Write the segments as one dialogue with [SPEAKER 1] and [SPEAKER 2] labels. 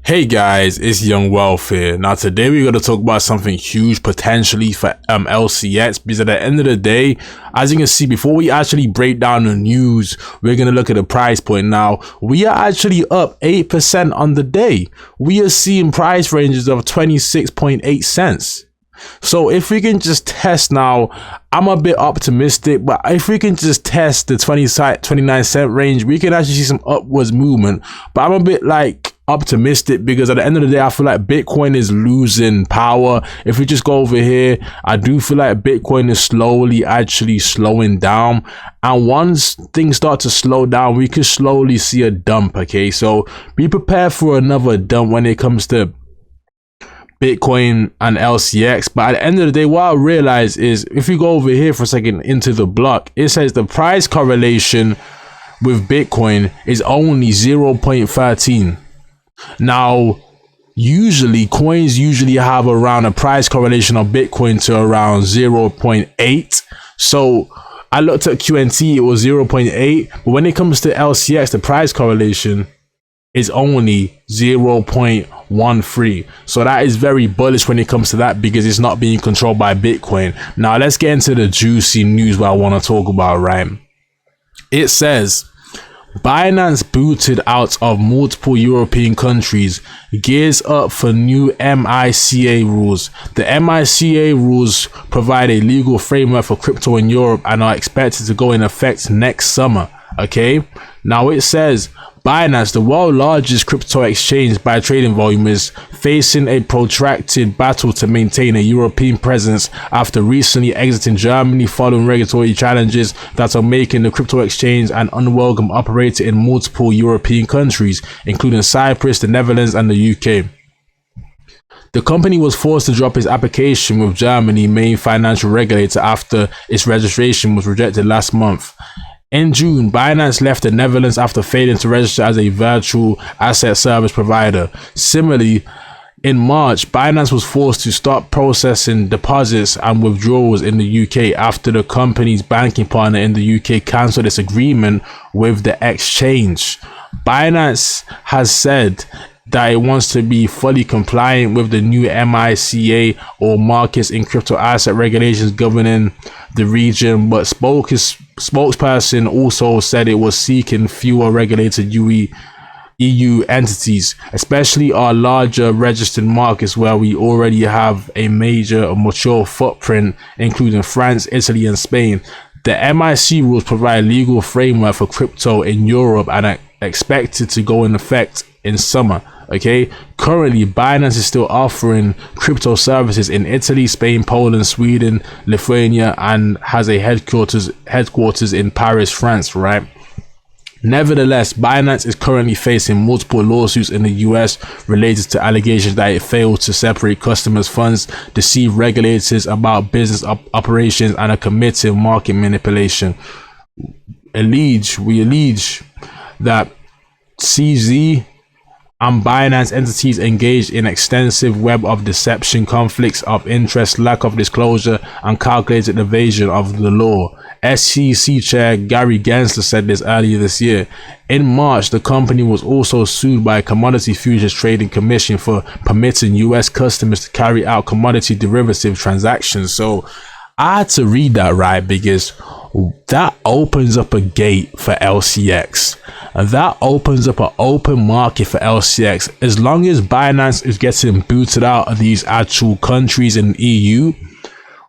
[SPEAKER 1] Hey guys, it's Young Wealth here. Now today we're going to talk about something huge potentially for LCX, because at the end of the day, as you can see, before we actually break down the news, we're going to look at the price point. Now we are actually up 8% on the day. We are seeing price ranges of 26.8 cents. So if we can just test now, I'm a bit optimistic, but if we can just test the 29 cent range, we can actually see some upwards movement. But I'm a bit optimistic because at the end of the day, I feel like Bitcoin is losing power. If we just go over here, I do feel like Bitcoin is actually slowing down. And once things start to slow down, we could slowly see a dump. Okay, so be prepared for another dump when it comes to Bitcoin and LCX. But at the end of the day, what I realize is if we go over here for a second into the block, it says the price correlation with Bitcoin is only 0.13. Now, usually coins have around a price correlation of Bitcoin to around 0.8. So I looked at QNT, it was 0.8. But when it comes to LCX, the price correlation is only 0.13. So that is very bullish when it comes to that, because it's not being controlled by Bitcoin. Now let's get into the juicy news what I want to talk about, right? It says Binance booted out of multiple European countries, gears up for new MiCA rules. The MiCA rules provide a legal framework for crypto in Europe and are expected to go in effect next summer. Okay, now it says Binance, the world's largest crypto exchange by trading volume, is facing a protracted battle to maintain a European presence after recently exiting Germany following regulatory challenges that are making the crypto exchange an unwelcome operator in multiple European countries, including Cyprus, the Netherlands, and the UK. The company was forced to drop its application with Germany's main financial regulator after its registration was rejected last month. In June, Binance left the Netherlands after failing to register as a virtual asset service provider. Similarly, in March, Binance was forced to stop processing deposits and withdrawals in the UK after the company's banking partner in the UK cancelled its agreement with the exchange. Binance has said that it wants to be fully compliant with the new MiCA, or markets in crypto asset regulations governing the region, but spokesperson also said it was seeking fewer regulated EU entities, especially our larger registered markets where we already have a major mature footprint, including France, Italy, and Spain. The MiC rules provide legal framework for crypto in Europe and are expected to go in effect in summer. Okay, currently Binance is still offering crypto services in Italy, Spain, Poland, Sweden, Lithuania, and has a headquarters in Paris, France, right? Nevertheless, Binance is currently facing multiple lawsuits in the US related to allegations that it failed to separate customers' funds, deceive regulators about business operations, and are committing market manipulation. We allege that CZ and Binance entities engaged in extensive web of deception, conflicts of interest, lack of disclosure, and calculated evasion of the law. SEC Chair Gary Gensler said this earlier this year. In March, the company was also sued by Commodity Futures Trading Commission for permitting US customers to carry out commodity derivative transactions. So I had to read that, right, because that opens up a gate for LCX. And that opens up an open market for LCX. As long as Binance is getting booted out of these actual countries in the EU,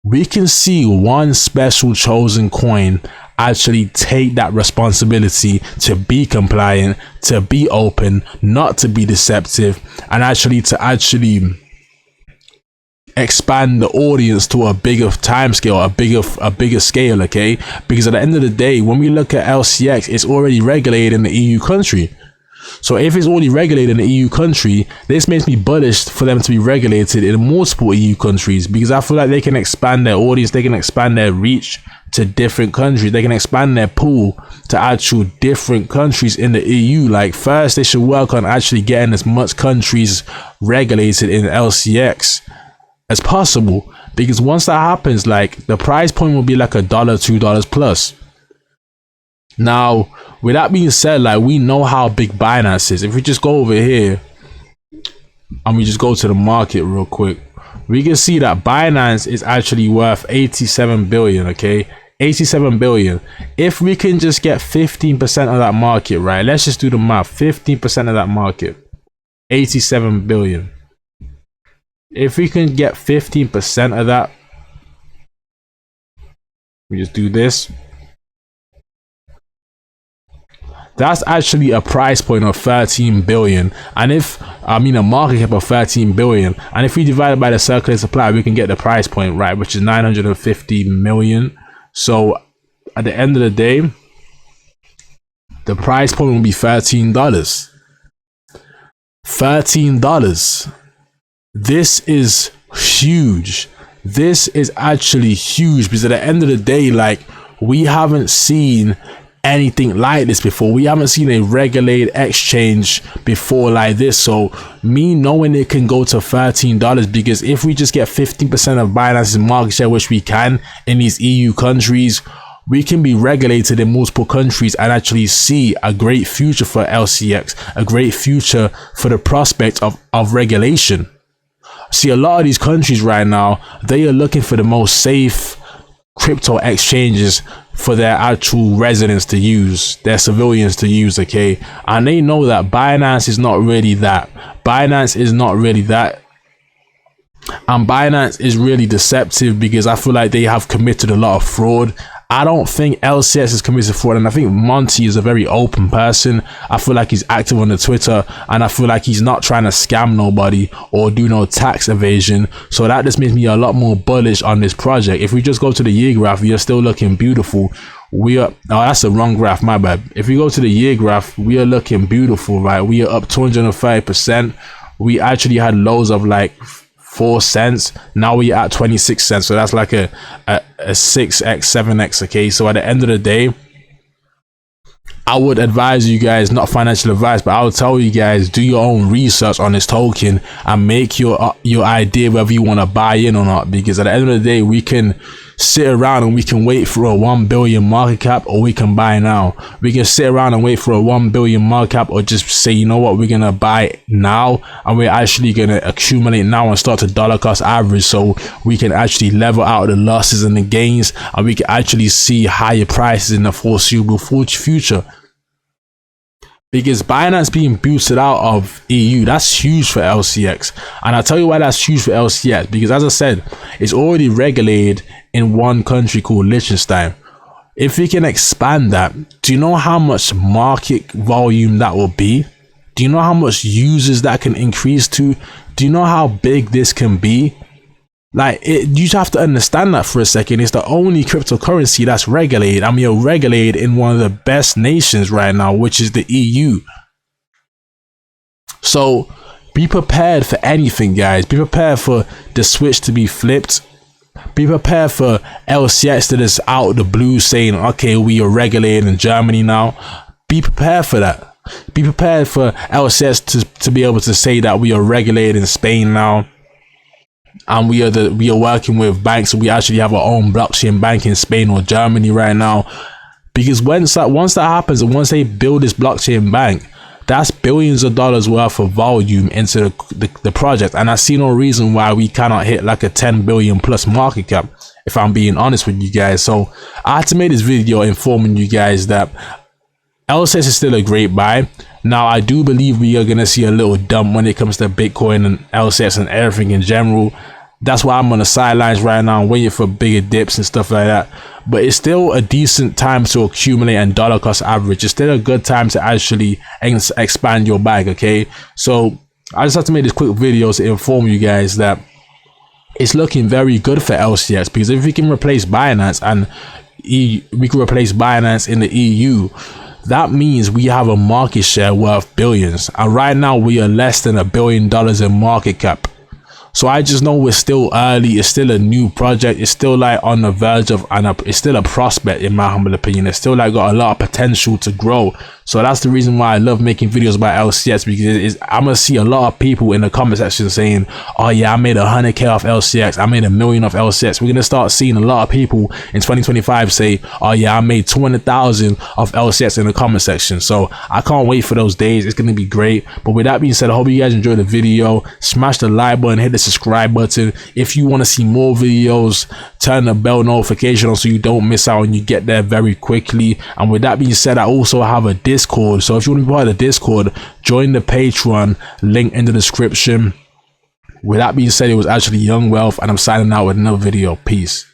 [SPEAKER 1] we can see one special chosen coin actually take that responsibility to be compliant, to be open, not to be deceptive, and actually expand the audience to a bigger time scale, a bigger scale. Okay, because at the end of the day, when we look at LCX, it's already regulated in the EU country. So if it's already regulated in the EU country, this makes me bullish for them to be regulated in multiple EU countries, because I feel like they can expand their audience, they can expand their reach to different countries, they can expand their pool to actual different countries in the EU. Like, first they should work on actually getting as much countries regulated in LCX as possible, because once that happens, like, the price point will be like $1, $2 plus. Now, with that being said, like, we know how big Binance is. If we just go over here and we just go to the market real quick, we can see that Binance is actually worth 87 billion, okay? 87 billion. If we can just get 15% of that market, right? Let's just do the math. 15% of that market, 87 billion. If we can get 15% of that, we just do this. That's actually a price point of 13 billion. And if, a market cap of 13 billion. And if we divide it by the circulating supply, we can get the price point, right? Which is 950 million. So at the end of the day, the price point will be $13. $13. This is huge. This is actually huge, because at the end of the day, like, we haven't seen anything like this before. We haven't seen a regulated exchange before like this. So me knowing it can go to $13, because if we just get 15% of Binance's market share, which we can in these EU countries, we can be regulated in multiple countries and actually see a great future for LCX, a great future for the prospect of regulation. See, a lot of these countries right now, they are looking for the most safe crypto exchanges for their actual residents to use, their civilians to use, okay? And they know that Binance is not really that. Binance is not really that. And Binance is really deceptive, because I feel like they have committed a lot of fraud. I don't think LCX is committed fraud, and I think Monty is a very open person. I feel like he's active on the Twitter, and I feel like he's not trying to scam nobody or do no tax evasion. So that just makes me a lot more bullish on this project. If we just go to the year graph, we are still looking beautiful. We are, oh, that's the wrong graph, my bad. If we go to the year graph, we are looking beautiful, right? We are up 230%. We actually had lows of like 4 cents. Now we're at 26 cents. So that's like a 6x, 7x. Okay. So at the end of the day, I would advise you guys, not financial advice, but I would tell you guys, do your own research on this token and make your idea whether you want to buy in or not. Because at the end of the day, we can sit around and we can wait for a 1 billion market cap, or we can buy now. We can sit around and wait for a 1 billion market cap, or just say, you know what, we're going to buy now, and we're actually going to accumulate now and start to dollar cost average, so we can actually level out the losses and the gains, and we can actually see higher prices in the foreseeable future. Because Binance being boosted out of EU, that's huge for LCX. And I'll tell you why that's huge for LCX. Because as I said, it's already regulated in one country called Liechtenstein. If we can expand that, do you know how much market volume that will be? Do you know how much users that can increase to? Do you know how big this can be? Like, you just have to understand that for a second. It's the only cryptocurrency that's regulated. I mean, you're regulated in one of the best nations right now, which is the EU. So be prepared for anything, guys. Be prepared for the switch to be flipped. Be prepared for LCX to just out of the blue saying, okay, we are regulated in Germany now. Be prepared for that. Be prepared for LCX to be able to say that we are regulated in Spain now. And we are working with banks, so we actually have our own blockchain bank in Spain or Germany right now. Because once that happens, and once they build this blockchain bank, that's billions of dollars worth of volume into the project. And I see no reason why we cannot hit like a 10 billion plus market cap, if I'm being honest with you guys. So I had to make this video informing you guys that LCX is still a great buy. Now, I do believe we are going to see a little dump when it comes to Bitcoin and LCX and everything in general. That's why I'm on the sidelines right now, waiting for bigger dips and stuff like that. But it's still a decent time to accumulate and dollar cost average. It's still a good time to actually expand your bag, okay? So I just have to make this quick video to inform you guys that it's looking very good for LCX, because if we can replace Binance and we can replace Binance in the EU, that means we have a market share worth billions. And right now we are less than $1 billion in market cap. So I just know we're still early. It's still a new project. It's still like on the verge of, and it's still a prospect in my humble opinion. It's still like got a lot of potential to grow. So that's the reason why I love making videos about LCX, because I'm gonna see a lot of people in the comment section saying, oh yeah, I made 100k off LCX, I made $1 million off LCX. We're gonna start seeing a lot of people in 2025 say, oh yeah, I made 200,000 off LCX in the comment section. So I can't wait for those days. It's gonna be great. But with that being said, I hope you guys enjoyed the video. Smash the like button, hit the subscribe button. If you want to see more videos, turn the bell notification on so you don't miss out and you get there very quickly. And with that being said, I also have a Discord. So if you want to be part of the Discord, join the Patreon, link in the description. With that being said, it was actually Young Wealth, and I'm signing out with another video. Peace.